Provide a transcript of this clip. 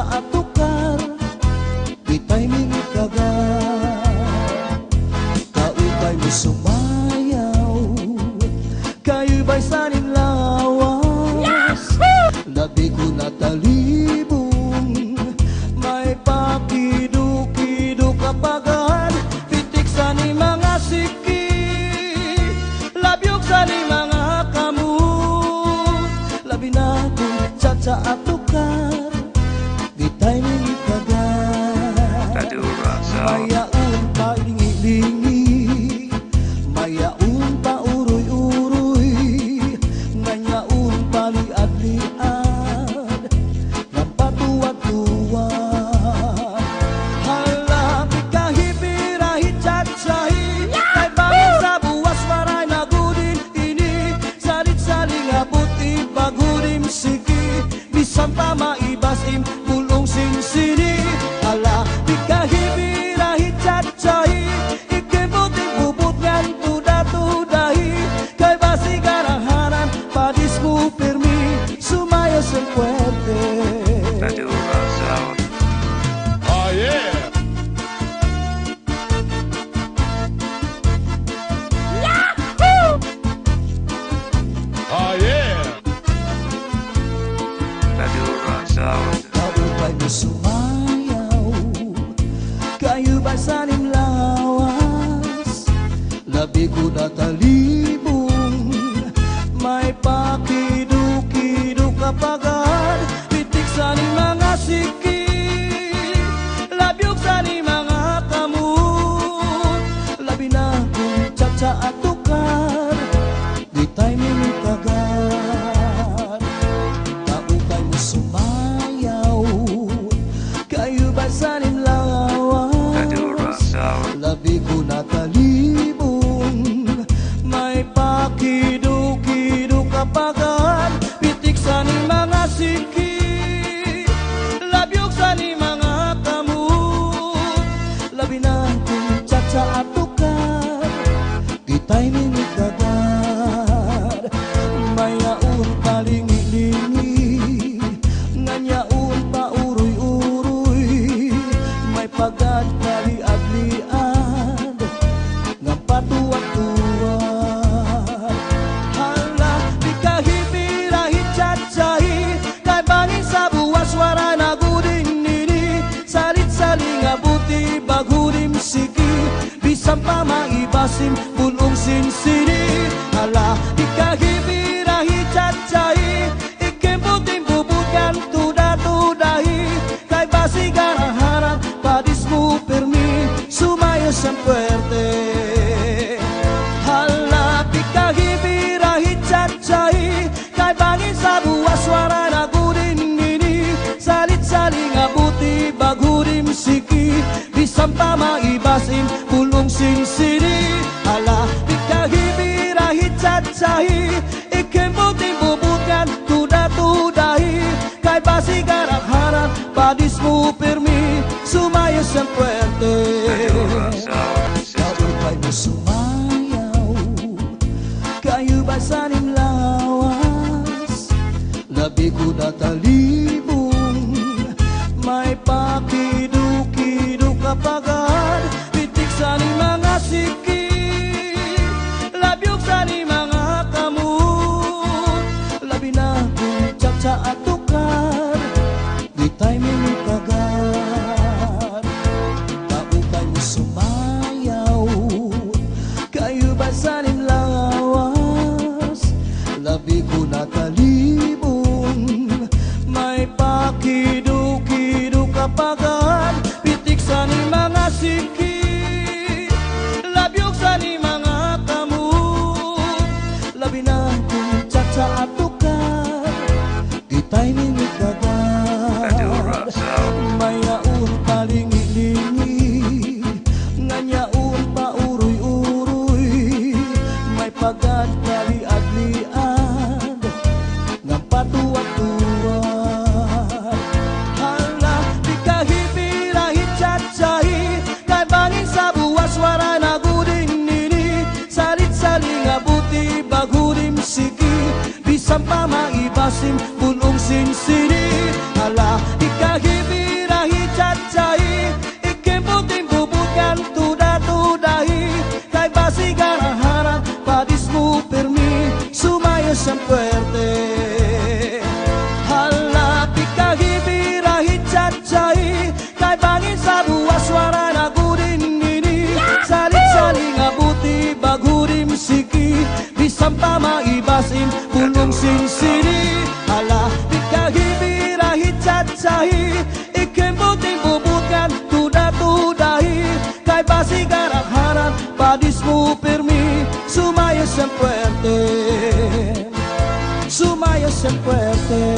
caca atukar Itay mingkaga Kaupay mo sumayaw Kayo ba'y sanin lawas Labi ko natalibong May pakido-kido kapagan Pitik sa ni mga siki Labyog sa ni mga kamut Labi na kong caca atukar Itay mingkaga Mayaon pa lingi-lingi Mayaon pa uroy-uroy Nanyaon pa liad-liad Nampatuwad-tuwad Halapi kahipirahi cacahi Kay bangin sa buwas maray nagudin ini Salit-saling abot ibagudim siki Bisan pa maibasim pulong sinsini Halapi kahipirahi cacahi Ikibutin bubut ngan tuda-tudahi Kay basi garahanan padis mo pirmi Sumayo sen puente Oh yeah! Oh yeah! Kaupay mo sumayaw Kayo ba sanim lawas Labi ko natalibong May pakido-kido kapagan Pitik sa ni mga siki Labyog sa ni mga kamut Labi na kong caca atukar Di tayo mimikagan Kaupay mo sumayaw Kayo ba sanim lawas Labi ko natalibong May pakido-kido kapagan Pitik sa ni mga siki Labyog sa ni mga kamut Labi na kong caca atukar Kita'y minikagar Mayaon pa lingi-lingi Nganyaon pa uroy-uroy May pagad kaliad-liad Ngampatuwad-tuwad Hala, di kahipirahi cacahi Kay bangin sa buwas wara nagudin nini Salit-saling abuti bagudim siki Bisan pa maibasim pulong sinsini Hala, di kahipirahi cacahi Ikimbutin bubukan tuda-tudahi Kay basi garahanan padis mo pirmi Sumayo sen puerte Hala, di kahipirahi cacahi Kay bangin sa buwas wara nagudin ini Salit-saling abuti bagudim siki Bisan pa maibasim pulong sinsini Hala, di kahipirahi cacahi Ikimbutin bubukan tuda-tudahi Kay basi garahanan padis mo pirmi Sumayo sen puerte Kaupay mo sumayaw Kayo ba sanim lawas Labi ko natalibong May pakido-kido kapagan Pitik sa ni mga siki Labyog sa ni mga kamut Labi na kong caca atukar Di tayo mimikagar Kaupay mo sumayaw Kayo ba sanim lawas Labi ko natalibong May pakido-kido kapagan Pitik sa ni mga siki Labyog sa ni mga kamut Labi na kong caca atukar Di tayo mimikagar Mayaon pa lingi-lingi Nganyaon pa uroy-uroy May pagad kaliad-liad Ngampatuwad-tuwad Hala, di kahipirahi cacahi Kay bangin sa buwas wara nagudin ini Salit-saling abuti bagudim siki Bisan pa maibasim pulong sinsini Hala, di kahipirahi basim bulong sinsini. Ala bikahibirahi cacahi ikem buting bubutkan tudahi. Kay basi garak harap padismu permi sumaya sempuerte, sumaya sempuerte.